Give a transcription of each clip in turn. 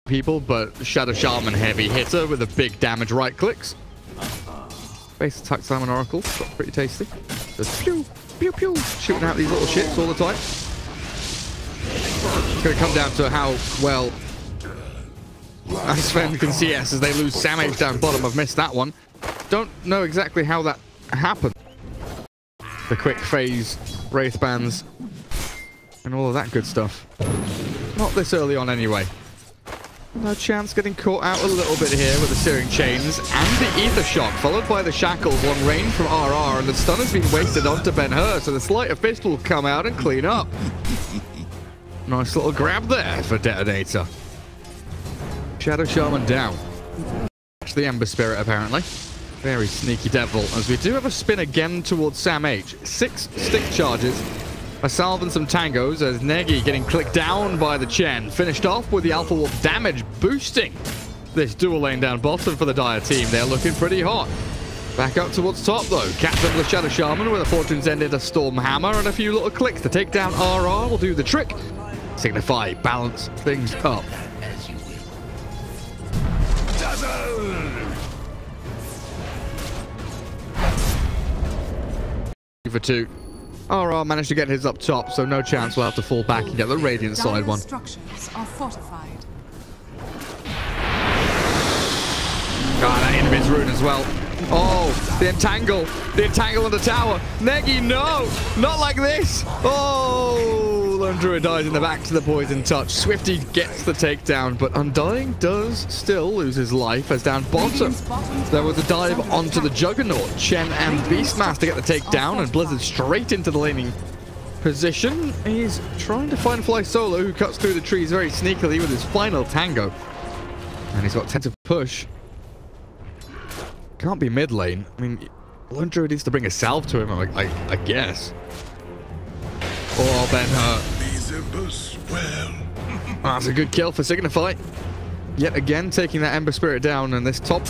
people, but Shadow Shaman heavy hitter with a big damage right clicks. Base attack Simon Oracle, got pretty tasty. Just pew, pew, pew, shooting out these little shits all the time. It's going to come down to how well Sven can CS as they lose Sam H down bottom. I've missed that one. Don't know exactly how that happened. The quick phase, wraith bands, and all of that good stuff. Not this early on anyway. No chance getting caught out a little bit here with the Searing Chains and the Ether Shock, followed by the Shackles on range from RR, and the stun has been wasted onto Ben-Hur, so the Sleight of Fist will come out and clean up. Nice little grab there for Detonator. Shadow Shaman down. Catch the Ember Spirit apparently. Very sneaky devil, as we do have a spin again towards Sam H. 6 stick charges. A salve and some tangos as Negi getting clicked down by the Chen. Finished off with the Alpha Wolf damage boosting this dual lane down bottom for the Dire team. They're looking pretty hot. Back up towards top though. Catch up with Shadow Shaman with a Fortune's End into Storm Hammer and a few little clicks to take down RR will do the trick. Signify, balance things up. For 2. RR managed to get his up top, so no chance we'll have to fall back and get the Radiant side one. Structures are fortified. God, that inhibits rune as well. Oh, the entangle on the tower. Negi, no, not like this. Oh, Lone Druid dies in the back to the poison touch. Swifty gets the takedown, but Undying does still lose his life as down bottom. There was a dive onto the Juggernaut. Chen and Beastmaster get the takedown, and Blizzard straight into the laning position. He's trying to find Fly Solo, who cuts through the trees very sneakily with his final tango. And he's got 10 to push. Can't be mid lane. I mean, Lone Druid needs to bring a salve to him, I guess. Oh, Ben-Hur. Oh, that's a good kill for Signify. Yet again, taking that Ember Spirit down, and this top.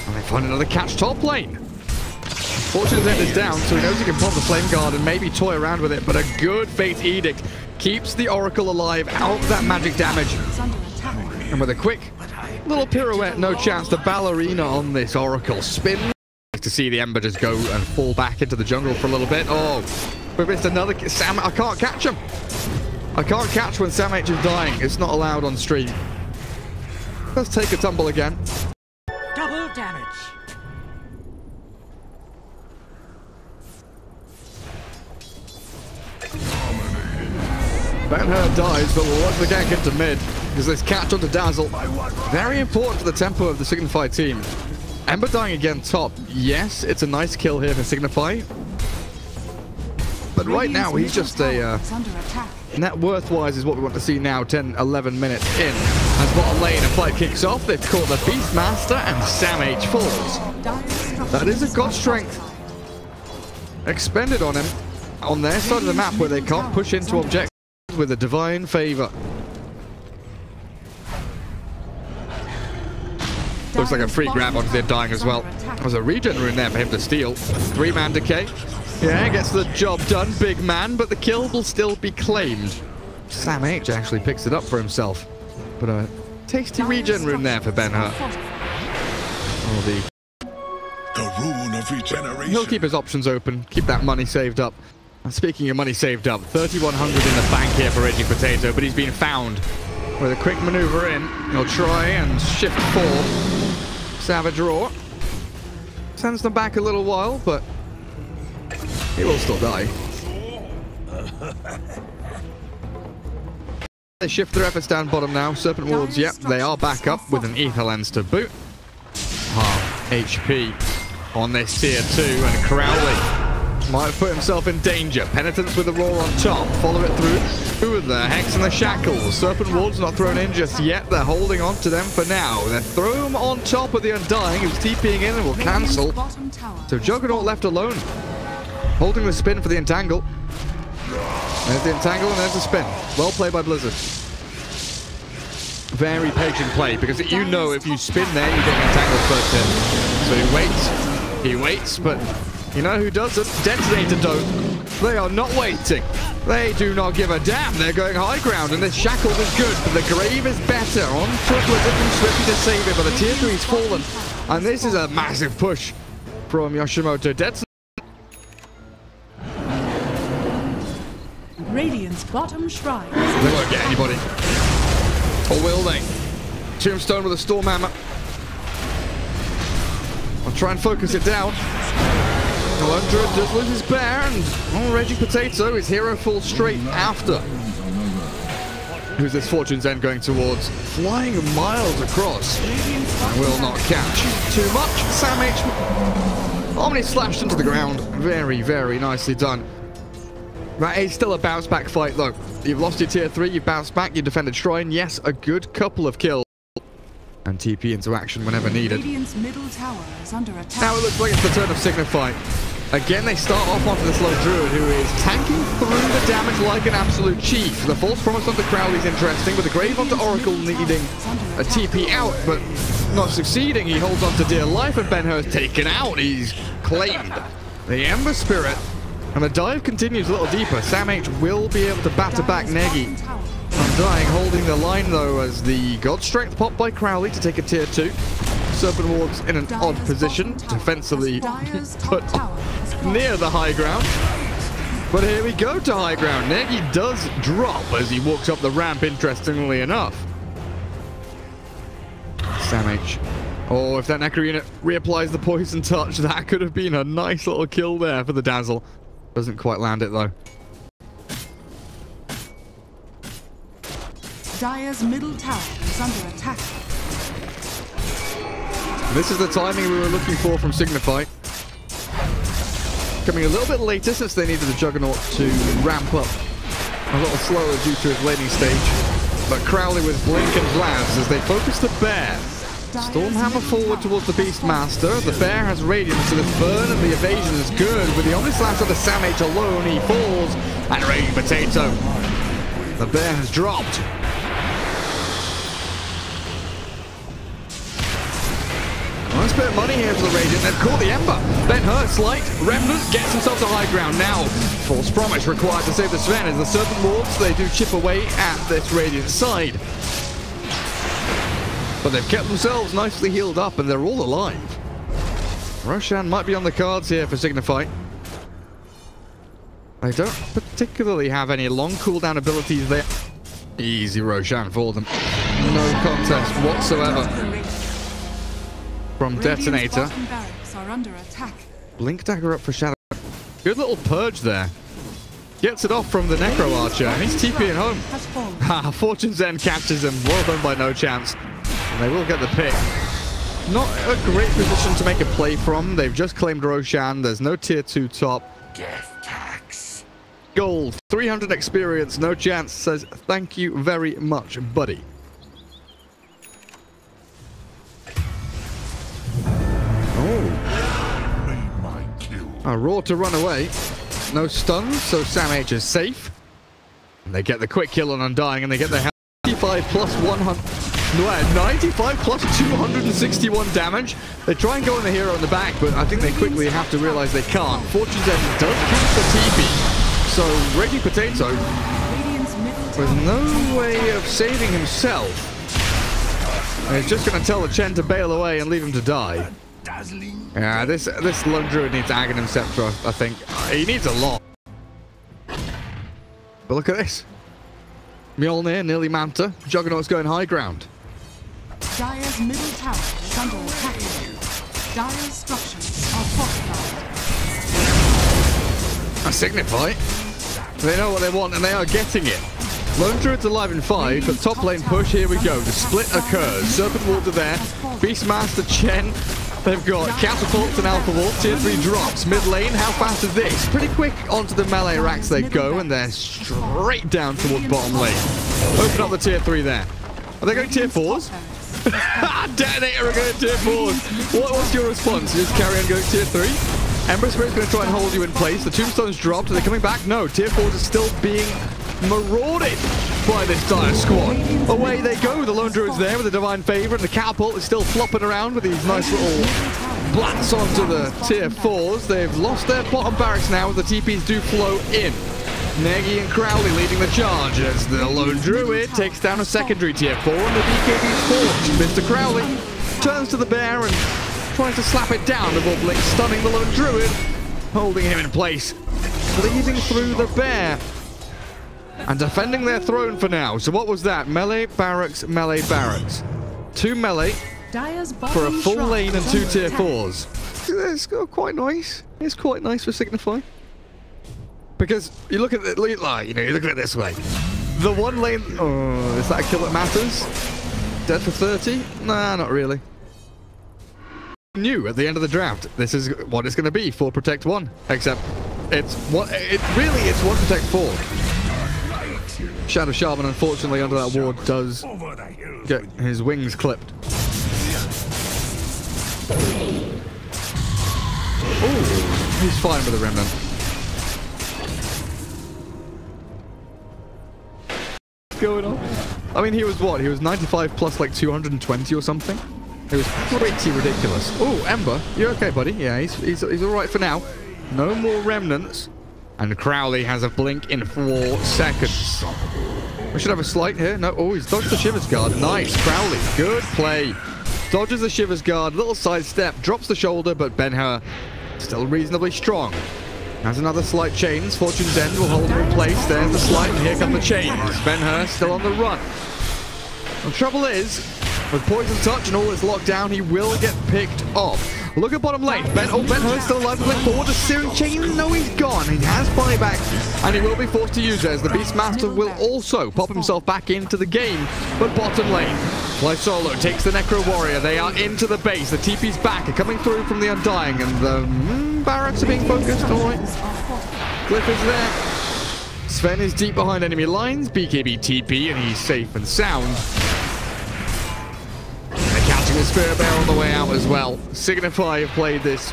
And they find another catch top lane. Fortune's End is down, so he knows he can pop the Flame Guard and maybe toy around with it, but a good Fate Edict keeps the Oracle alive out of that magic damage. And with a quick little pirouette, no chance. The ballerina on this Oracle spin. To see the Ember just go and fall back into the jungle for a little bit. Oh, we've missed another Sam. I can't catch him. I can't catch when Sam H is dying. It's not allowed on stream. Let's take a tumble again. Double damage. Ben-Hur dies, but we'll watch the gank into mid. Because this catch onto Dazzle. Very important for the tempo of the Signify team. Ember dying again top. Yes, it's a nice kill here for Signify. But right now, he's just a... net worth-wise is what we want to see now, 10, 11 minutes in. As bottom lane, a fight kicks off. They've caught the Beastmaster, and Sam H falls. That is a God Strength expended on him on their side of the map where they can't push into objectives with a Divine Favor. Looks like a free grab onto the Undying as well. There's a regen rune there for him to steal. 3-man decay. Yeah, gets the job done, big man, but the kill will still be claimed. Sam H actually picks it up for himself. But a tasty regen rune there for Ben-Hur. Oh, the rune of regeneration. He'll keep his options open, keep that money saved up. And speaking of money saved up, 3,100 in the bank here for Raging Potato, but he's been found. With a quick maneuver in, he'll try and shift forward. Savage Roar. Sends them back a little while, but he will still die. They shift their efforts down bottom now. Serpent Wards, yep, they are back up with an Ether Lens to boot. Half HP on this tier 2, and Crowley might have put himself in danger. Penitence with the roar on top. Follow it through with the Hex and the Shackles. Serpent Ward's not thrown in just yet. They're holding on to them for now. They throw him on top of the Undying, who's TPing in and will cancel. So Juggernaut left alone. Holding the spin for the Entangle. There's the Entangle and there's the spin. Well played by Blizzard. Very patient play, because you know if you spin there, you get Entangled first in. So he waits, but... you know who doesn't? Detonator don't. They are not waiting. They do not give a damn. They're going high ground, and this shackle is good, but the grave is better. On to Blizzard and Swift to save it, but the tier 3's fallen. And this is a massive push from Yoshimoto Detonator. Radiant's bottom shrine. They won't get anybody. Or will they? Tombstone with a Storm Hammer. I'll try and focus it down. Alundra does lose his bear, and Raging Potato, his hero falls straight after. Who's this Fortune's End going towards? Flying miles across. Will not catch too much. Sam H. Omni slashed into the ground. Very, very nicely done. That is still a bounce back fight though. You've lost your tier 3, you've bounced back, you defended Shrine. Yes, a good couple of kills. And TP into action whenever needed. Radiant's middle tower is under attack. Now it looks like it's the turn of Signify. Again, they start off onto this low druid who is tanking through the damage like an absolute chief. The false promise onto Crowley's interesting, with the grave onto Oracle needing a TP out, but not succeeding. He holds on to dear life, and Ben-Hur's taken out. He's claimed the Ember Spirit, and the dive continues a little deeper. Sam H will be able to batter back Negi. Undying holding the line though, as the God Strength popped by Crowley to take a tier 2. Serpent Ward's in an odd position, defensively put near the high ground. But here we go to high ground. Negi does drop as he walks up the ramp, interestingly enough. Sam H. Oh, if that Necro unit reapplies the poison touch, that could have been a nice little kill there for the Dazzle. Doesn't quite land it though. Dire's middle tower is under attack. This is the timing we were looking for from Signify. Coming a little bit later since they needed the Juggernaut to ramp up a little slower due to his laning stage. But Crowley with Blink and Blast as they focus the Bear. Stormhammer forward towards the Beastmaster. The Bear has Radiance, so the burn and the evasion is good. With the Omni Slash of the Sam H alone, he falls. And Raging Potato. The Bear has dropped. Nice bit of money here for the Radiant. They've caught the Ember. Ben-Hur, slight. Remnant gets himself to high ground. Now, false promise required to save the Sven as the Serpent Wards, they do chip away at this Radiant side. But they've kept themselves nicely healed up and they're all alive. Roshan might be on the cards here for Signify. They don't particularly have any long cooldown abilities there. Easy Roshan for them. No contest whatsoever. From Detonator. Are under attack. Blink Dagger up for Shadow. Good little purge there. Gets it off from the Necro Archer, and he's TPing home. Fortune's End catches him. Well done by No Chance. And they will get the pick. Not a great position to make a play from. They've just claimed Roshan. There's no tier 2 top. Death tax. Gold. 300 experience. No Chance says thank you very much, buddy. A Roar to run away. No stuns, so Sam H is safe. And they get the quick kill on Undying, and they get the 95 plus 100. 95 plus 261 damage. They try and go on the hero in the back, but I think they quickly have to realize they can't. Fortune's End does cancel TP. So Raging Potato, with no way of saving himself, is just going to tell the Chen to bail away and leave him to die. Yeah, this Lone Druid needs Aghanim Scepter, I think. He needs a lot. But look at this. Mjolnir, nearly Manta. Juggernaut's going high ground. Dire's middle tower is under attack. Dire's structures are fortified. A Signify. They know what they want and they are getting it. Lone Druid's alive in 5, but top lane push, here we go. The split occurs. Serpent Wards are there. Beastmaster, Chen. They've got Catapults and Alpha Wall. Tier 3 drops. Mid lane, how fast is this? Pretty quick onto the melee racks they go, and they're straight down towards bottom lane. Open up the tier 3 there. Are they going tier 4s? Detonator are going tier 4s. What's your response? You just carry on going tier 3? Ember Spirit's going to try and hold you in place. The Tombstone's dropped. Are they coming back? No. Tier 4s are still being marauded by this Dire squad. Away they go. The Lone Druid's there with the Divine Favor, and the Catapult is still flopping around with these nice little splats onto the tier 4s. They've lost their bottom barracks now as the TPs do flow in. Negi and Crowley leading the charge as the lone druid takes down a secondary tier 4 and the BKB's forged. Mr. Crowley turns to the bear and tries to slap it down before Blink stunning the lone druid, holding him in place, bleeding through the bear and defending their throne for now. So what was that? Melee barracks, melee barracks. 2 melee for a full lane and 2 tier 4s. It's quite nice. It's quite nice for Signify. Because you look at it, you look at it this way. The one lane, oh, is that a kill that matters? Dead for 30? Nah, not really. New at the end of the draft. This is what it's going to be for Protect 1. Except it's 1 Protect 4. Shadow Shaman, unfortunately, under that ward does get his wings clipped. Ooh, he's fine with the remnant. Going on? I mean, he was what? He was 95 plus like 220 or something. It was pretty ridiculous. Oh, Ember, you okay, buddy? Yeah, he's all right for now. No more remnants, and Crowley has a blink in 4 seconds. We should have a slight here. No, oh, he's dodged the Shivers Guard. Nice, Crowley, good play. Dodges the Shivers Guard, little sidestep, drops the shoulder, but Ben-Hur still reasonably strong. Has another slight chains. Fortune's End will hold him in place. There's the slight, and here come the chains. Ben-Hur still on the run. The trouble is, with Poison Touch and all this lockdown, he will get picked off. Look at bottom lane. Ben-Hur still alive to blink forward. The Searing Chain, no, he's gone. He has buyback, and he will be forced to use it as the Beastmaster will also pop himself back into the game. But bottom lane, Fly Solo takes the Necro Warrior. They are into the base. The TP's back are coming through from the Undying, and the barracks are being focused. All right. Glyph is there. Sven is deep behind enemy lines. BKB TP, and he's safe and sound. Catching the Spirit Bear on the way out as well. Signify have played this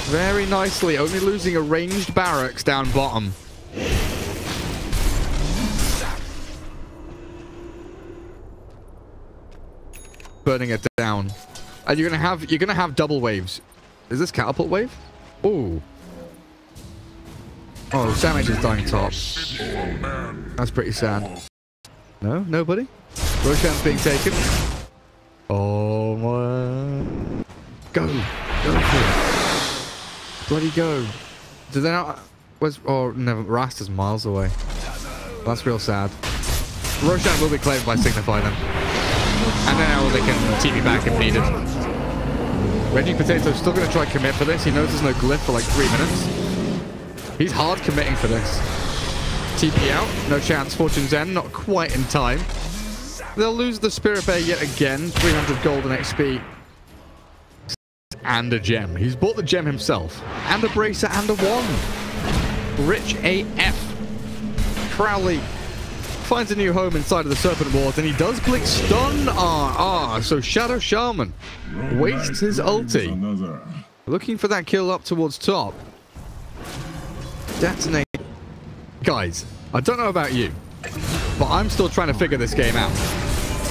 very nicely, only losing a ranged barracks down bottom. Burning it down. And you're gonna have double waves. Is this catapult wave? Ooh. Oh, Samage is dying top. That's pretty sad. No? Nobody? Roshan's being taken. Oh my... Go! Go for it! Bloody go! Do they not... Oh, never... Rasta's miles away. That's real sad. Roshan will be claimed by Signify then. And now they can TP back if needed. Reggie Potato's still going to try commit for this. He knows there's no glyph for like 3 minutes. He's hard committing for this. TP out. No chance. Fortune's End. Not quite in time. They'll lose the Spirit Bear yet again. 300 golden XP. And a gem. He's bought the gem himself. And a bracer and a wand. Rich AF. Crowley finds a new home inside of the Serpent Ward, and he does blink stun. So Shadow Shaman wastes his ulti. Looking for that kill up towards top. Detonate. Guys, I don't know about you, but I'm still trying to figure this game out.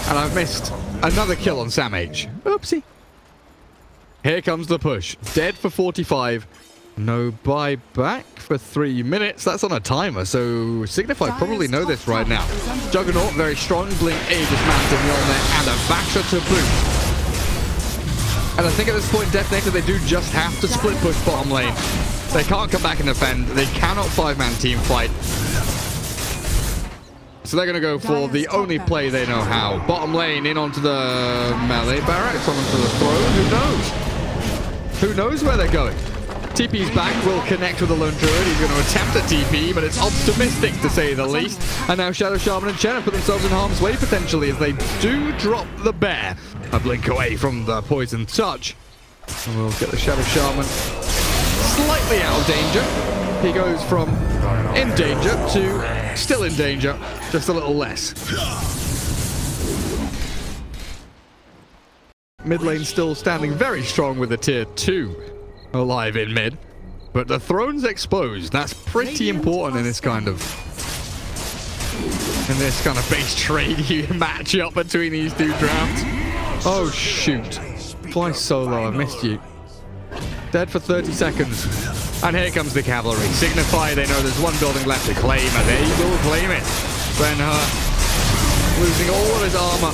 And I've missed another kill on Samage. Oopsie. Here comes the push. Dead for 45. No buyback for 3 minutes. That's on a timer, so Signify probably know this right now. Juggernaut, very strong. Blink, Aegis Mountain, Mjolnir, and a Basher to boot. And I think at this point, Detonator, they do just have to split push bottom lane. They can't come back and defend. They cannot 5-man team fight. So they're going to go for the only play they know how. Bottom lane in onto the melee barracks, onto the throne. Who knows? Who knows where they're going? TP's back, will connect with the Lone Druid. He's going to attempt a TP, but it's optimistic to say the least. And now Shadow Shaman and Chen put themselves in harm's way potentially as they do drop the bear. A blink away from the Poison Touch. And we'll get the Shadow Shaman slightly out of danger. He goes from in danger to still in danger, just a little less. Mid lane still standing very strong with the tier 2 alive in mid, but the throne's exposed. That's pretty important in this kind of base trade matchup between these two drafts. Oh shoot, Fly Solo, I missed you. Dead for 30 seconds. And here comes the cavalry. Signify, they know there's one building left to claim, and they will claim it. Ben-Hur losing all of his armor.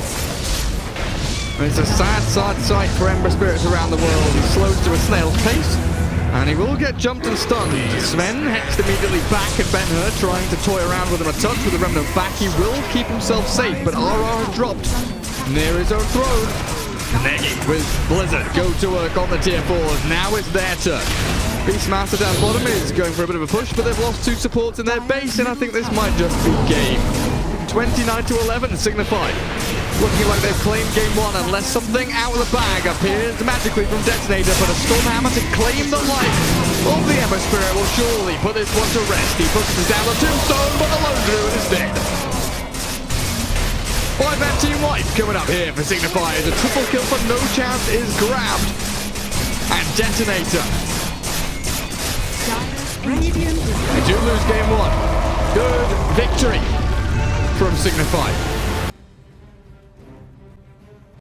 And it's a sad, sad sight for Ember Spirits around the world. He's slowed to a snail's pace, and he will get jumped and stunned. Sven hexed immediately back at Ben-Hur, trying to toy around with him a touch with the Remnant back. He will keep himself safe, but RR has dropped near his own throne. Negi with Blizzard go to work on the tier 4s. Now it's their turn. Beastmaster down bottom is going for a bit of a push, but they've lost 2 supports in their base, and I think this might just be game. 29-11, Signify. Looking like they've claimed game 1 unless something out of the bag appears magically from Detonator, but a Stormhammer to claim the life of the Ember Spirit will surely put this one to rest. He pushes down the tombstone, but the Lone Druid is dead. 5-man team wipe coming up here for Signify as a triple kill for no chance is grabbed. And Detonator. They do lose game 1. Good victory from Signify.